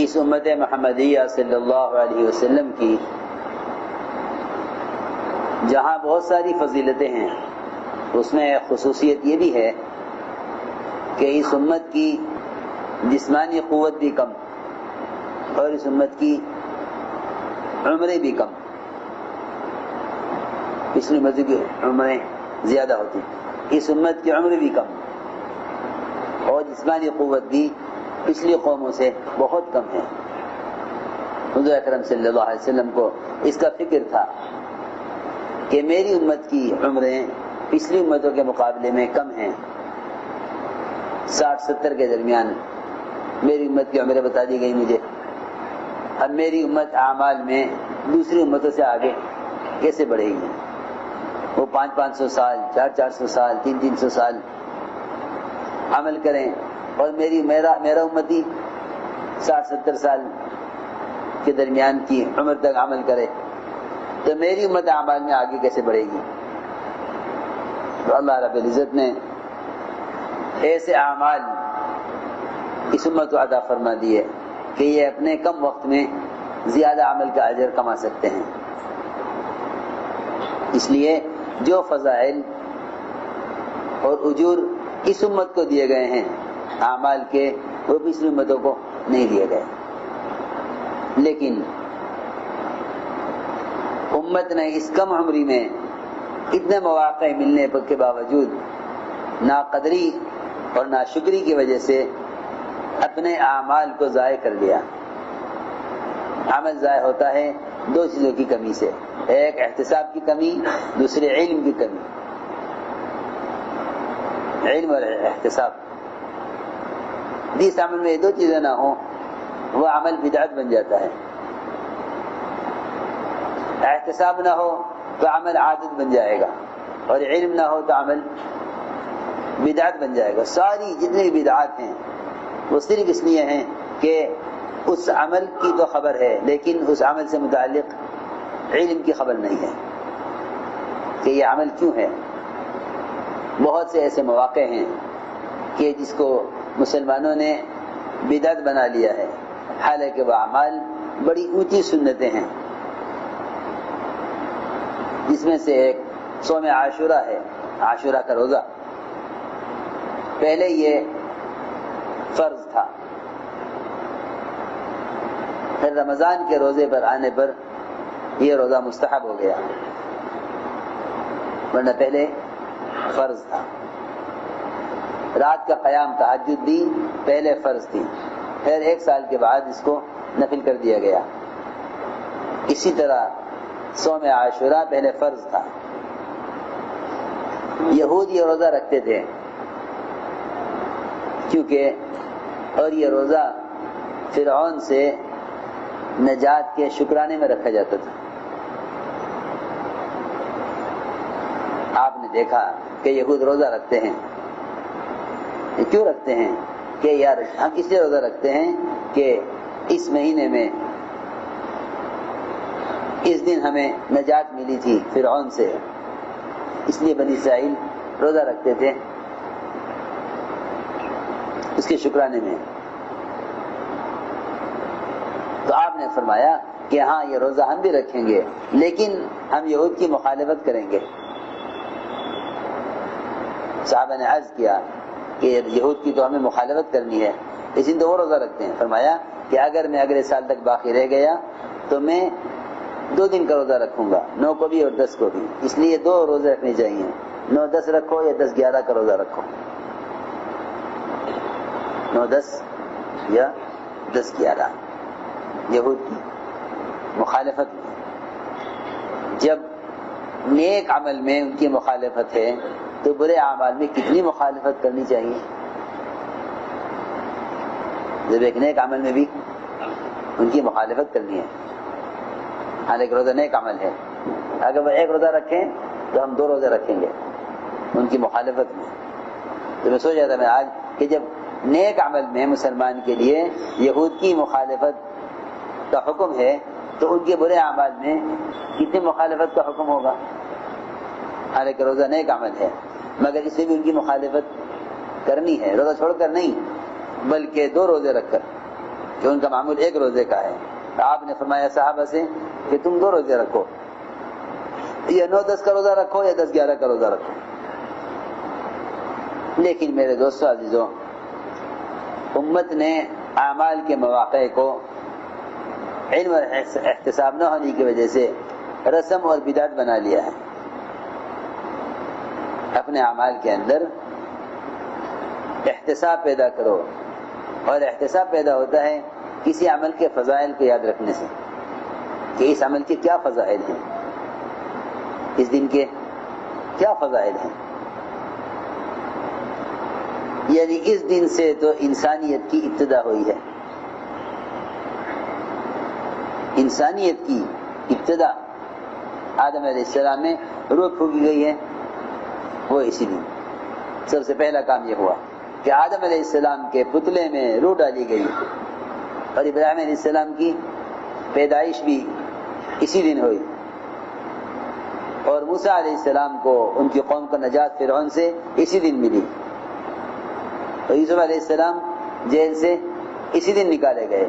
اس امت محمدیہ صلی اللہ علیہ وسلم کی جہاں بہت ساری فضیلتیں ہیں، اس میں ایک خصوصیت یہ بھی ہے کہ اس امت کی جسمانی قوت بھی کم اور اس امت کی عمریں بھی کم. پچھلی امت کی عمریں زیادہ ہوتی، اس امت کی عمر بھی کم اور جسمانی قوت بھی پچھلی قوموں سے بہت کم ہے. حضور اکرم صلی اللہ علیہ وسلم کو اس کا فکر تھا کہ میری امت کی عمریں پچھلی امتوں کے مقابلے میں کم ہیں. 60-70 کے درمیان میری امت کی عمریں بتا دی گئی مجھے. اب میری امت اعمال میں دوسری امتوں سے آگے کیسے بڑھے گی؟ وہ 500 سال، 400 سال، 300 سال عمل کریں اور میرا امتی 60-70 سال کے درمیان کی عمر تک عمل کرے، تو میری امت اعمال میں آگے کیسے بڑھے گی؟ تو اللہ رب العزت نے ایسے اعمال اس امت کو عطا فرما دیے کہ یہ اپنے کم وقت میں زیادہ عمل کا اجر کما سکتے ہیں. اس لیے جو فضائل اور اجور اس امت کو دیے گئے ہیں اعمال کے، وہ پچھلی امتوں کو نہیں دیے گئے. لیکن امت نے اس کم عمری میں اتنے مواقع ملنے کے باوجود ناقدری اور ناشکری کی وجہ سے اپنے اعمال کو ضائع کر لیا. عمل ضائع ہوتا ہے دو چیزوں کی کمی سے، ایک احتساب کی کمی، دوسرے علم کی کمی. علم اور احتساب، جس عمل میں یہ دو چیزیں نہ ہوں وہ عمل بدعت بن جاتا ہے. احتساب نہ ہو تو عمل عادت بن جائے گا، اور علم نہ ہو تو عمل بدعت بن جائے گا. ساری جتنی بدعات ہیں وہ صرف اس لیے ہیں کہ اس عمل کی تو خبر ہے لیکن اس عمل سے متعلق علم کی خبر نہیں ہے کہ یہ عمل کیوں ہے. بہت سے ایسے مواقع ہیں کہ جس کو مسلمانوں نے بدعت بنا لیا ہے، حالانکہ وہ اعمال بڑی اونچی سنتیں ہیں. جس میں سے ایک صوم عاشورہ ہے، عاشورہ کا روزہ. پہلے یہ فرض تھا، پھر رمضان کے روزے پر آنے پر یہ روزہ مستحب ہو گیا، ورنہ پہلے فرض تھا. رات کا قیام تہجد بھی پہلے فرض تھی، پھر 1 سال کے بعد اس کو نفل کر دیا گیا. اسی طرح صوم عاشورہ پہلے فرض تھا. یہود یہ روزہ رکھتے تھے کیونکہ، اور یہ روزہ فرعون سے نجات کے شکرانے میں رکھا جاتا تھا. آپ نے دیکھا کہ یہود روزہ رکھتے ہیں. یہ کیوں رکھتے ہیں؟ کہ یار ہم اس لیے روزہ رکھتے ہیں کہ اس مہینے میں اس دن ہمیں نجات ملی تھی فرعون سے، اس لیے بنی اسرائیل روزہ رکھتے تھے اس کے شکرانے میں. تو آپ نے فرمایا کہ ہاں یہ روزہ ہم بھی رکھیں گے لیکن ہم یہود کی مخالفت کریں گے. صحابہ نے عرض کیا کہ یہود کی تو ہمیں مخالفت کرنی ہے، اس دن تو وہ روزہ رکھتے ہیں. فرمایا کہ اگر میں اگلے سال تک باقی رہ گیا تو میں 2 دن کا روزہ رکھوں گا، 9 کو بھی اور 10 کو بھی. اس لیے 2 روزے رکھنے چاہیے، 9-10 رکھو یا 10-11 کا روزہ رکھو، 9-10 یا 10-11. یہود کی مخالفت. جب نیک عمل میں ان کی مخالفت ہے تو برے اعمال میں کتنی مخالفت کرنی چاہیے. جب ایک نیک عمل میں بھی ان کی مخالفت کرنی ہے، حالانکہ روزہ نیک عمل ہے. اگر وہ 1 روزہ رکھیں تو ہم 2 روزے رکھیں گے ان کی مخالفت میں. تو میں سوچ رہا تھا میں آج کہ جب نیک عمل میں مسلمان کے لیے یہود کی مخالفت کا حکم ہے تو ان کے برے اعمال میں کتنی مخالفت کا حکم ہوگا. حالانکہ روزہ نیک عمل ہے مگر اس میں بھی ان کی مخالفت کرنی ہے، روزہ چھوڑ کر نہیں بلکہ 2 روزے رکھ کر. کہ ان کا معمول ایک روزے کا ہے. آپ نے فرمایا صحابہ سے کہ تم 2 روزے رکھو، یا 9-10 کا روزہ رکھو یا 10-11 کا روزہ رکھو. لیکن میرے دوستو عزیزوں، امت نے اعمال کے مواقع کو علم اور احتساب نہ ہونے کی وجہ سے رسم اور بدعت بنا لیا ہے. اپنے اعمال کے اندر احتساب پیدا کرو، اور احتساب پیدا ہوتا ہے کسی عمل کے فضائل کو یاد رکھنے سے کہ اس عمل کے کیا فضائل ہیں، اس دن کے کیا فضائل ہیں. یعنی اس دن سے تو انسانیت کی ابتدا ہوئی ہے. انسانیت کی ابتدا آدم علیہ السلام میں روح پھونکی گئی ہے، وہ اسی دن. سب سے پہلا کام یہ ہوا کہ آدم علیہ السلام کے پتلے میں روح ڈالی گئی، اور ابراہیم علیہ السلام کی پیدائش بھی اسی دن ہوئی، اور موسیٰ علیہ السلام کو ان کی قوم کو نجات فرعون سے اسی دن ملی، اور یوسف علیہ السلام جیل سے اسی دن نکالے گئے،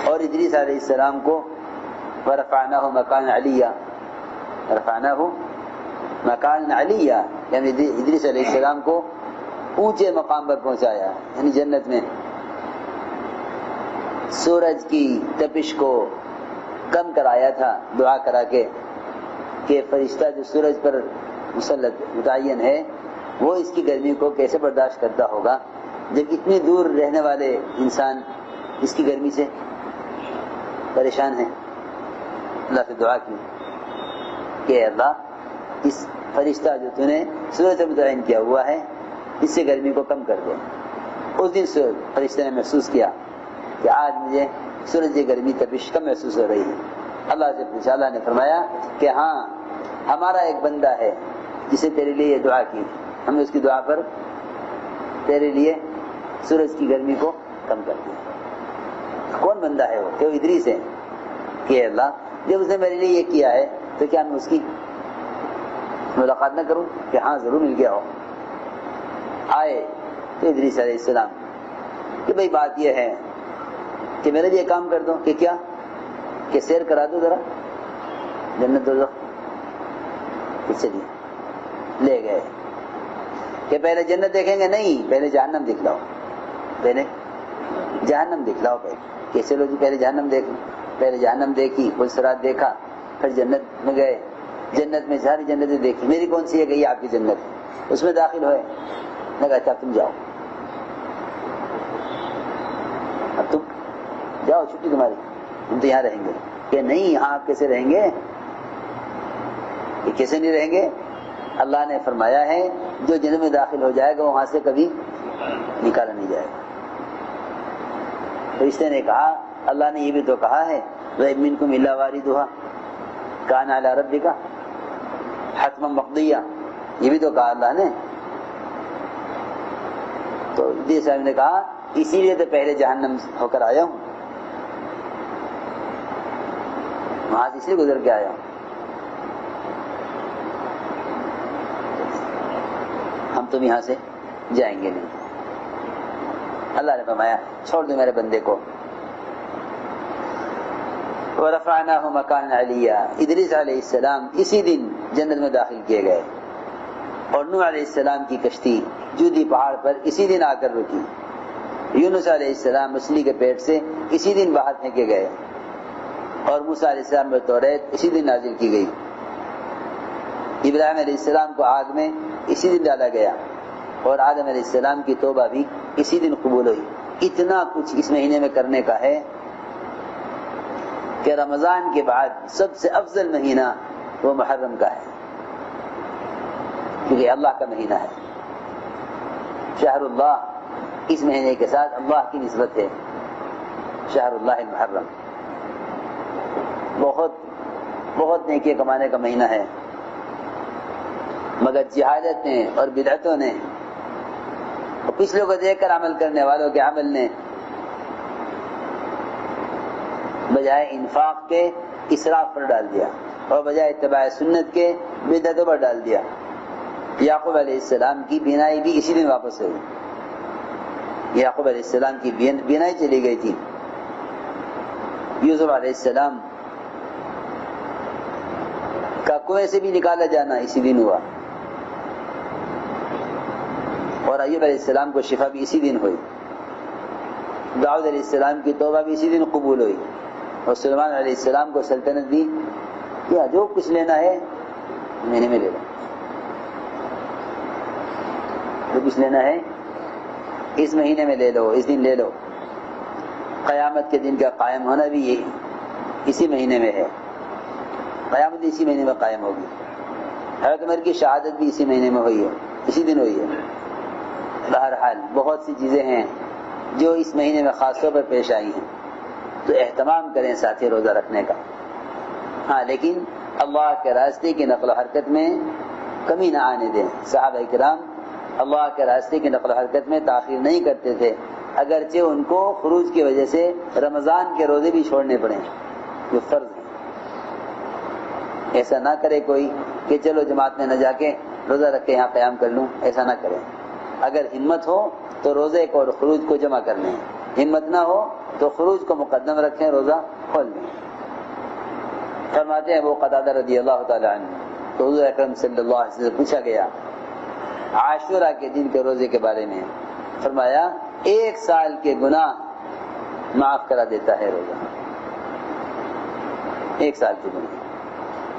اور ادریس علیہ السلام کو ورفعناہ مکان علیہ، رفعناہ مکان علیہ یعنی ادریس علیہ السلام کو اونچے مقام پر پہنچایا، یعنی جنت میں. سورج کی تپش کو کم کرایا تھا دعا کرا کے کہ فرشتہ جو سورج پر مسلط متعین ہے وہ اس کی گرمی کو کیسے برداشت کرتا ہوگا جب اتنی دور رہنے والے انسان اس کی گرمی سے پریشان ہیں. اللہ سے دعا کی کہ اللہ اس فرشتہ جو تو نے سورج پر متعین کیا ہوا ہے اس سے گرمی کو کم کر دے. اس دن فرشتے نے محسوس کیا کہ آج مجھے سورج کی گرمی تپش کم محسوس ہو رہی ہے. اللہ سے پوچھا، اللہ نے فرمایا کہ ہاں ہمارا ایک بندہ ہے جسے تیرے لیے یہ دعا کی، ہم نے اس کی دعا پر تیرے لیے سورج کی گرمی کو کم کر دیا. کون بندہ ہے وہ؟ کہ وہ ادریس ہے. کہ اللہ جب اس نے میرے لیے یہ کیا ہے تو کیا میں اس کی ملاقات نہ کروں؟ کہ ہاں ضرور مل گیا ہو. آئے تو ادریس علیہ السلام کہ بھئی بات یہ ہے کہ میرے لیے کام کر دو. کہ کیا؟ کہ سیر کرا دو ذرا جنت دوزخ. چلیے لے گئے کہ پہلے جنت دیکھیں گے؟ نہیں، پہلے جہنم دکھلاؤ، پہلے جہنم دکھلاؤ. کہ چلو جی پہلے جہنم دیکھ. پہلے جہنم دیکھی، پلسرات دیکھا، پھر جنت میں گئے. جنت میں ساری جنتیں دیکھی. میری کون سی ہے؟ کہ یہ آپ کی جنت، اس میں داخل ہوئے. میں کہا اچھا تم جاؤ، اب تم جاؤ، چھٹی تمہاری، ہم تو یہاں رہیں گے. کہ نہیں، یہاں آپ کیسے رہیں گے؟ یہ کیسے نہیں رہیں گے؟ اللہ نے فرمایا ہے جو جنت میں داخل ہو جائے گا وہاں سے کبھی نکالا نہیں جائے گا. فرشتے نے کہا اللہ نے یہ بھی تو کہا ہے وَإِن مِّنكُمْ إِلَّا وَارِدُهَا كَانَ عَلَىٰ رَبِّكَ حَتْمًا مَقْضِيًّا، یہ بھی تو کہا اللہ نے. تو ادریس صاحب نے کہا اسی لیے تو پہلے جہنم ہو کر آیا ہوں، وہاں سے اس لیے گزر کے آیا ہوں. ہم تم یہاں سے جائیں گے نہیں. اللہ نے فرمایا چھوڑ دو میرے بندے کو. وَرَفَعْنَاهُ مَكَانًا عَلِيًّا، ادریس علیہ السلام اسی دن جنت میں داخل کیے گئے، اور نوح علیہ السلام کی کشتی جودی پہاڑ پر اسی دن آ کر رکی. یونس علیہ السلام مچھلی کے پیٹ سے اسی دن باہر پھینکے گئے، اور موسیٰ علیہ السلام پر توریت اسی دن نازل کی گئی. ابراہیم علیہ السلام کو آگ میں اسی دن ڈالا گیا، اور آدم علیہ السلام کی توبہ بھی اسی دن قبول ہوئی. اتنا کچھ اس مہینے میں کرنے کا ہے کہ رمضان کے بعد سب سے افضل مہینہ وہ محرم کا ہے، کیونکہ اللہ کا مہینہ ہے. شہر اللہ اس مہینے کے ساتھ اللہ کی نسبت ہے. شہر اللہ المحرم بہت بہت نیکی کمانے کا مہینہ ہے، مگر جہالت نے اور بدعتوں نے اور پچھلوں کو دیکھ کر عمل کرنے والوں کے عمل نے بجائے انفاق کے اسراف پر ڈال دیا، اور بجائے اتباع سنت کے بدعتوں پر ڈال دیا. یعقوب علیہ السلام کی بینائی بھی اسی دن واپس ہوئی. یعقوب علیہ السلام کی بینائی چلی گئی تھی. یوسف علیہ السلام کا کنویں سے بھی نکالا جانا اسی دن ہوا, اور ایوب علیہ السلام کو شفا بھی اسی دن ہوئی. داؤد علیہ السلام کی توبہ بھی اسی دن قبول ہوئی, اور سلیمان علیہ السلام کو سلطنت دی. کیا جو کچھ لینا ہے مہینے میں لے لو, جو کچھ لینا ہے اس مہینے میں لے لو, اس دن لے لو. قیامت کے دن کا قائم ہونا بھی یہ اسی مہینے میں ہے, قیامت اسی مہینے میں قائم ہوگی. حضرت عمر کی شہادت بھی اسی مہینے میں ہوئی ہے, اسی دن ہوئی ہے. بہرحال بہت سی چیزیں ہیں جو اس مہینے میں خاص طور پر پیش آئی ہیں, تو اہتمام کریں ساتھی روزہ رکھنے کا. ہاں لیکن اللہ کے راستے کی نقل و حرکت میں کمی نہ آنے دیں. صحابہ کرام اللہ کے راستے کی نقل و حرکت میں تاخیر نہیں کرتے تھے, اگرچہ ان کو خروج کی وجہ سے رمضان کے روزے بھی چھوڑنے پڑے جو فرض ہیں. ایسا نہ کرے کوئی کہ چلو جماعت میں نہ جا کے روزہ رکھ کے یہاں قیام کر لوں, ایسا نہ کریں. اگر ہمت ہو تو روزے کو اور خروج کو جمع کر لیں, ہمت نہ ہو تو خروج کو مقدم رکھیں, روزہ کھول لیں. فرماتے ہیں وہ قتادہ رضی اللہ تعالی عنہ, تو حضور اکرم صلی اللہ علیہ وسلم سے پوچھا گیا عاشورہ کے دن کے روزے کے بارے میں. فرمایا 1 سال کے گناہ معاف کرا دیتا ہے روزہ, 1 سال کے گناہ.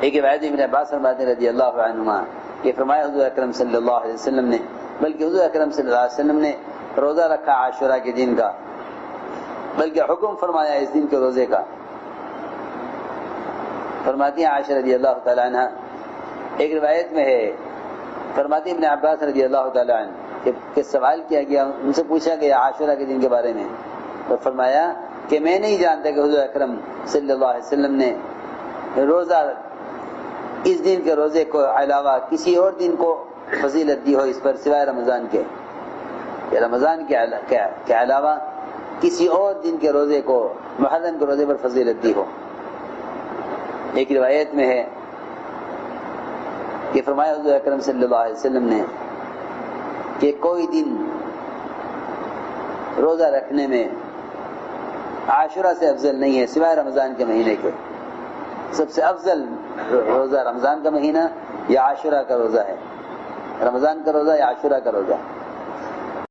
ایک روایت ابن عباس فرماتے رضی اللہ عنہما کہ فرمایا حضور اکرم صلی اللہ علیہ وسلم نے, بلکہ حضور اکرم صلی اللہ علیہ وسلم نے روزہ رکھا عاشورہ کے دن کا, بلکہ حکم فرمایا اس دن کے روزے کا. فرماتی ہیں عائشہ رضی اللہ تعالی عنہ, ایک روایت میں ہے, فرماتی ابن عباس رضی اللہ تعالی عنہ کہ سوال کیا گیا, ان سے پوچھا گیا عاشورہ کے دن کے بارے میں, تو فرمایا کہ میں نہیں جانتا کہ حضور اکرم صلی اللہ علیہ وسلم نے روزہ اس دن کے روزے کو علاوہ کسی اور دن کو فضیلت دی ہو اس پر سوائے رمضان کے, یا رمضان کے علاوہ کسی اور دن کے روزے کو محرم کے روزے پر فضیلت دی ہو. ایک روایت میں ہے کہ فرمایا حضور اکرم صلی اللہ علیہ وسلم نے کہ کوئی دن روزہ رکھنے میں عاشورہ سے افضل نہیں ہے سوائے رمضان کے مہینے کے. سب سے افضل روزہ رمضان کا مہینہ یا عاشورہ کا روزہ ہے, رمضان کا روزہ یا عاشورہ کا روزہ.